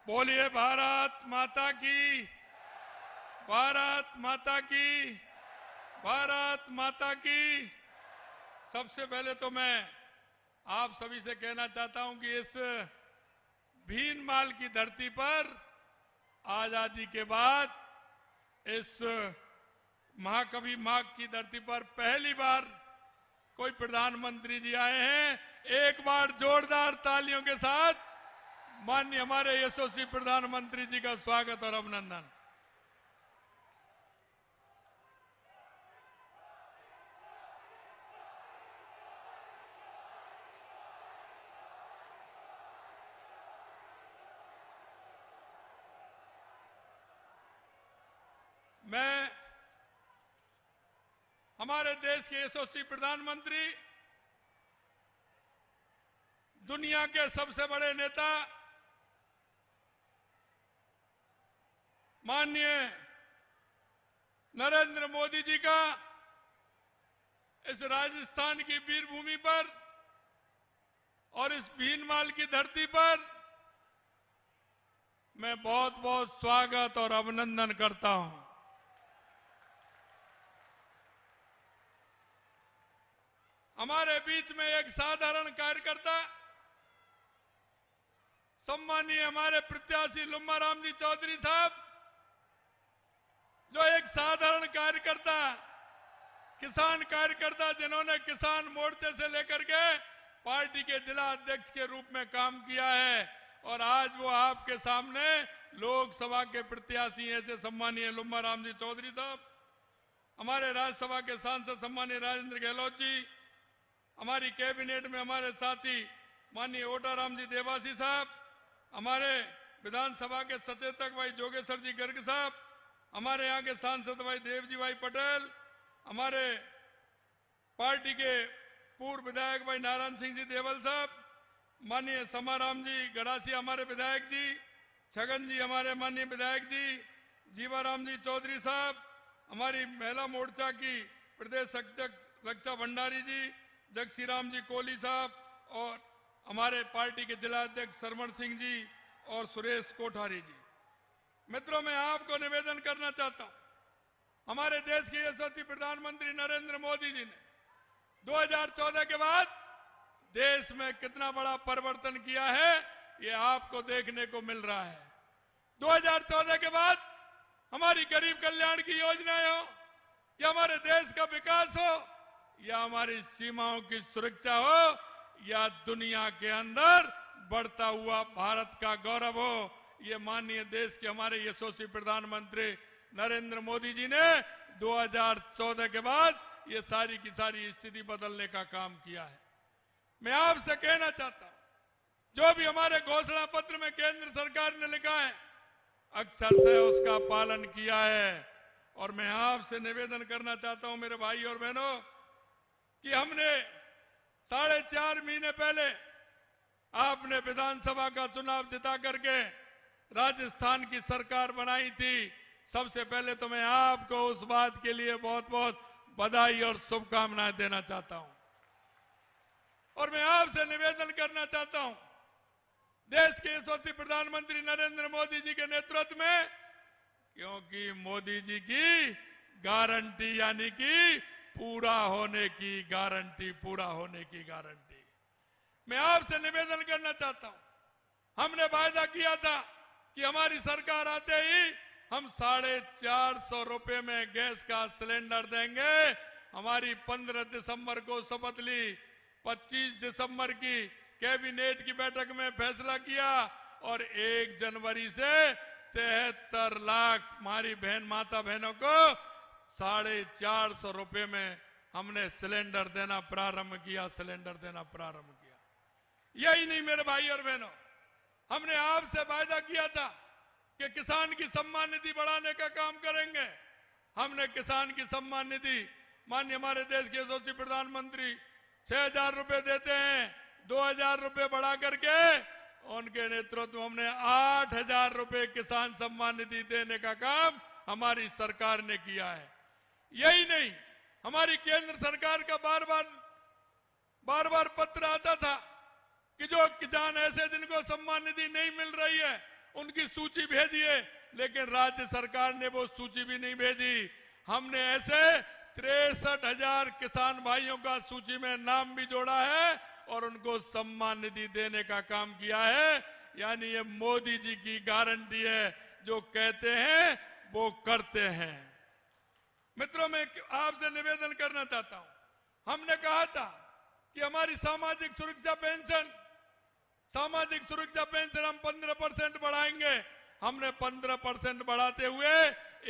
बोलिए भारत माता की, भारत माता की, भारत माता की। सबसे पहले तो मैं आप सभी से कहना चाहता हूं कि इस भीनमाल की धरती पर आजादी के बाद इस महाकवि माघ की धरती पर पहली बार कोई प्रधानमंत्री जी आए हैं। एक बार जोरदार तालियों के साथ माननीय हमारे यशस्वी प्रधानमंत्री जी का स्वागत और अभिनंदन। मैं हमारे देश के यशस्वी प्रधानमंत्री, दुनिया के सबसे बड़े नेता माननीय नरेंद्र मोदी जी का इस राजस्थान की वीरभूमि पर और इस भीनमाल की धरती पर मैं बहुत बहुत स्वागत और अभिनंदन करता हूं। हमारे बीच में एक साधारण कार्यकर्ता, सम्मानीय हमारे प्रत्याशी लुम्बाराम जी चौधरी साहब, जो एक साधारण कार्यकर्ता, किसान कार्यकर्ता, जिन्होंने किसान मोर्चे से लेकर के पार्टी के जिला अध्यक्ष के रूप में काम किया है और आज वो आपके सामने लोकसभा के प्रत्याशी ऐसे सम्मानीय लुम्बाराम जी चौधरी साहब, हमारे राज्यसभा के सांसद सम्मानीय राजेंद्र गहलोत जी, हमारी कैबिनेट में हमारे साथी माननीय ओटाराम जी देवासी साहब, हमारे विधानसभा के सचेतक भाई जोगेश्वर जी गर्ग साहब, हमारे यहाँ के सांसद भाई देवजी भाई पटेल, हमारे पार्टी के पूर्व विधायक भाई नारायण सिंह जी देवल साहब, माननीय समाराम जी गड़ासी हमारे विधायक जी, छगन जी हमारे माननीय विधायक जी, जीवाराम जी चौधरी साहब, हमारी महिला मोर्चा की प्रदेश अध्यक्ष रक्षा भंडारी जी, जगसीराम जी कोहली साहब और हमारे पार्टी के जिला अध्यक्ष सरमण सिंह जी और सुरेश कोठारी जी। मित्रों, मैं आपको निवेदन करना चाहता हूं, हमारे देश के यशस्वी प्रधानमंत्री नरेंद्र मोदी जी ने 2014 के बाद देश में कितना बड़ा परिवर्तन किया है, ये आपको देखने को मिल रहा है। 2014 के बाद हमारी गरीब कल्याण की योजनाएं हो या हमारे देश का विकास हो या हमारी सीमाओं की सुरक्षा हो या दुनिया के अंदर बढ़ता हुआ भारत का गौरव हो, ये माननीय देश के हमारे यशस्वी प्रधानमंत्री नरेंद्र मोदी जी ने 2014 के बाद ये सारी की सारी स्थिति बदलने का काम किया है। मैं आपसे कहना चाहता हूं, जो भी हमारे घोषणा पत्र में केंद्र सरकार ने लिखा है, अक्षर से उसका पालन किया है। और मैं आपसे निवेदन करना चाहता हूं मेरे भाई और बहनों कि हमने 4.5 महीने पहले आपने विधानसभा का चुनाव जिता करके राजस्थान की सरकार बनाई थी। सबसे पहले तो मैं आपको उस बात के लिए बहुत बहुत बधाई और शुभकामनाएं देना चाहता हूं। और मैं आपसे निवेदन करना चाहता हूं, देश के यशस्वी प्रधानमंत्री नरेंद्र मोदी जी के नेतृत्व में, क्योंकि मोदी जी की गारंटी यानी कि पूरा होने की गारंटी, पूरा होने की गारंटी। मैं आपसे निवेदन करना चाहता हूं, हमने वायदा किया था कि हमारी सरकार आते ही हम 450 रुपए में गैस का सिलेंडर देंगे। हमारी 15 दिसंबर को शपथ ली, 25 दिसंबर की कैबिनेट की बैठक में फैसला किया और 1 जनवरी से 73 लाख हमारी माता बहनों को 450 रुपए में हमने सिलेंडर देना प्रारंभ किया, सिलेंडर देना प्रारंभ किया। यही नहीं मेरे भाई और बहनों, हमने आपसे वायदा किया था कि किसान की सम्मान निधि बढ़ाने का काम करेंगे। हमने किसान की सम्मान निधि, माननीय हमारे देश के यशस्वी प्रधानमंत्री 6,000 रुपए देते हैं, 2,000 रुपए बढ़ा करके उनके नेतृत्व में हमने 8,000 रुपए किसान सम्मान निधि देने का काम हमारी सरकार ने किया है। यही नहीं, हमारी केंद्र सरकार का बार बार पत्र आता था कि जो किसान ऐसे जिनको सम्मान निधि नहीं मिल रही है उनकी सूची भेजिए, लेकिन राज्य सरकार ने वो सूची भी नहीं भेजी। हमने ऐसे 63,000 किसान भाइयों का सूची में नाम भी जोड़ा है और उनको सम्मान निधि देने का काम किया है। यानी ये मोदी जी की गारंटी है, जो कहते हैं वो करते हैं। मित्रों, मैं आपसे निवेदन करना चाहता हूं, हमने कहा था कि हमारी सामाजिक सुरक्षा पेंशन हम 15% बढ़ाएंगे। हमने 15% बढ़ाते हुए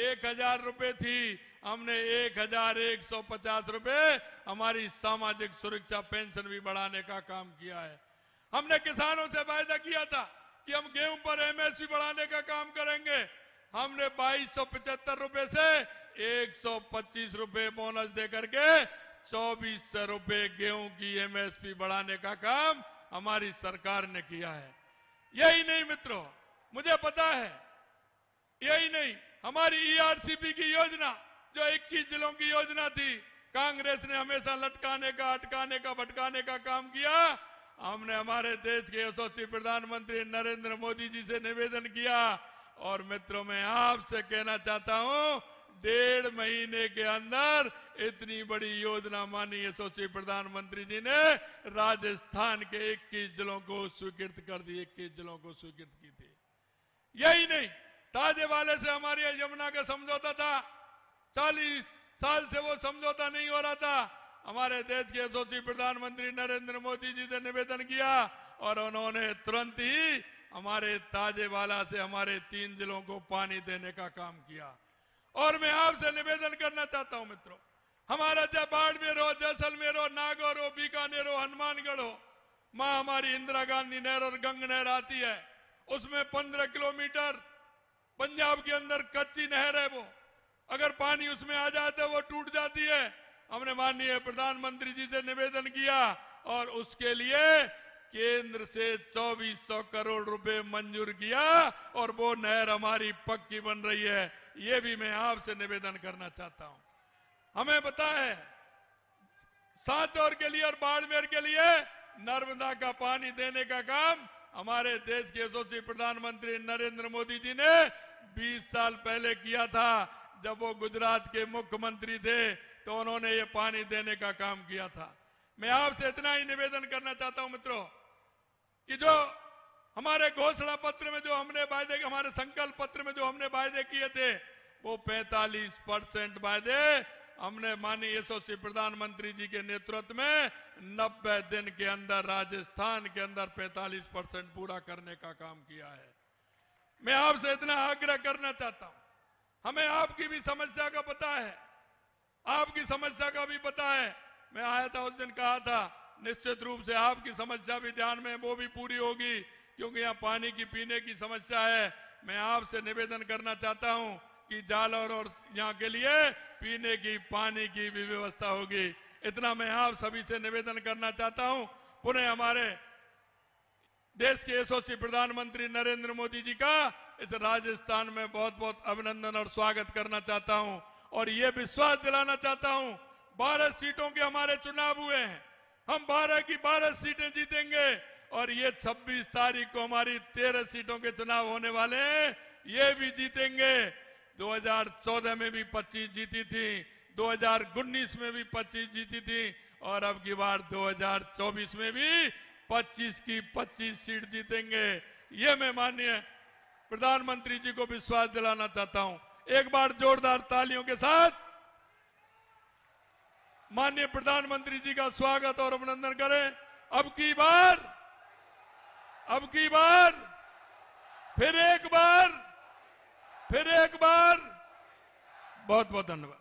1,000 रुपए थी, हमने 1,150 रुपए हमारी सामाजिक सुरक्षा पेंशन भी बढ़ाने का काम किया है। हमने किसानों से वायदा किया था कि हम गेहूं पर एमएसपी बढ़ाने का काम करेंगे। हमने 2,275 रुपए से 125 रुपए बोनस देकर के 2,400 रुपए गेहूं की एमएसपी बढ़ाने का काम हमारी सरकार ने किया है। यही नहीं मित्रों, मुझे पता है, यही नहीं, हमारी ईआरसीपी की योजना जो 21 जिलों की योजना थी, कांग्रेस ने हमेशा लटकाने का, अटकाने का, भटकाने का काम किया। हमने हमारे देश के यशस्वी प्रधानमंत्री नरेंद्र मोदी जी से निवेदन किया और मित्रों, मैं आपसे कहना चाहता हूं, 1.5 महीने के अंदर इतनी बड़ी योजना माननीय यशस्वी प्रधानमंत्री जी ने राजस्थान के 21 जिलों को स्वीकृत कर दी, 21 जिलों को स्वीकृत की थी। यही नहीं, ताजे वाले से हमारी यमुना का समझौता था, 40 साल से वो समझौता नहीं हो रहा था। हमारे देश के यशस्वी प्रधानमंत्री नरेंद्र मोदी जी से निवेदन किया और उन्होंने तुरंत ही हमारे ताजेवाला से हमारे 3 जिलों को पानी देने का काम किया। और मैं आपसे निवेदन करना चाहता हूं मित्रों, हमारा चाहे बाड़मेर हो, जैसलमेर हो, नागौर हो, बीकानेर हो, हनुमानगढ़ हो, मां हमारी इंदिरा गांधी नहर और गंग नहर आती है, उसमें 15 किलोमीटर पंजाब के अंदर कच्ची नहर है, वो अगर पानी उसमें आ जाता है वो टूट जाती है। हमने माननीय प्रधानमंत्री जी से निवेदन किया और उसके लिए केंद्र से 2,400 करोड़ रुपए मंजूर किया और वो नहर हमारी पक्की बन रही है। ये भी मैं आपसे निवेदन करना चाहता हूं। हमें पता है, सांचौर के लिए और बाड़मेर के लिए नर्मदा का पानी देने का काम हमारे देश के यशस्वी प्रधानमंत्री नरेंद्र मोदी जी ने 20 साल पहले किया था। जब वो गुजरात के मुख्यमंत्री थे तो उन्होंने ये पानी देने का काम किया था। मैं आपसे इतना ही निवेदन करना चाहता हूं मित्रों कि जो हमारे घोषणा पत्र में जो हमने वायदे, हमारे संकल्प पत्र में जो हमने वायदे किए थे, वो 45% वायदे हमने माननीय यशस्वी प्रधानमंत्री जी के नेतृत्व में 90 दिन के अंदर राजस्थान के अंदर 45% पूरा करने का काम किया है। मैं आपसे इतना आग्रह करना चाहता हूं, हमें आपकी भी समस्या का पता है, आपकी समस्या का भी पता है। मैं आया था उस दिन, कहा था निश्चित रूप से आपकी समस्या भी ध्यान में, वो भी पूरी होगी, क्योंकि यहाँ पानी की पीने की समस्या है। मैं आपसे निवेदन करना चाहता हूं कि जालौर और यहाँ के लिए पीने की पानी की भी व्यवस्था होगी। इतना मैं आप सभी से निवेदन करना चाहता हूं। पुनः हमारे देश के यशस्वी प्रधानमंत्री नरेंद्र मोदी जी का इस राजस्थान में बहुत बहुत अभिनंदन और स्वागत करना चाहता हूं और ये विश्वास दिलाना चाहता हूं, 12 सीटों के हमारे चुनाव हुए हैं, हम 12 की 12 सीटें जीतेंगे और ये 26 तारीख को हमारी 13 सीटों के चुनाव होने वाले हैं, ये भी जीतेंगे। 2014 में भी 25 जीती थी, 2019 में भी 25 जीती थी और अब की बार 2024 में भी 25 की 25 सीट जीतेंगे। ये मैं माननीय प्रधानमंत्री जी को विश्वास दिलाना चाहता हूं। एक बार जोरदार तालियों के साथ माननीय प्रधानमंत्री जी का स्वागत और अभिनंदन करें। अब की बार, फिर एक बार, बहुत बहुत धन्यवाद।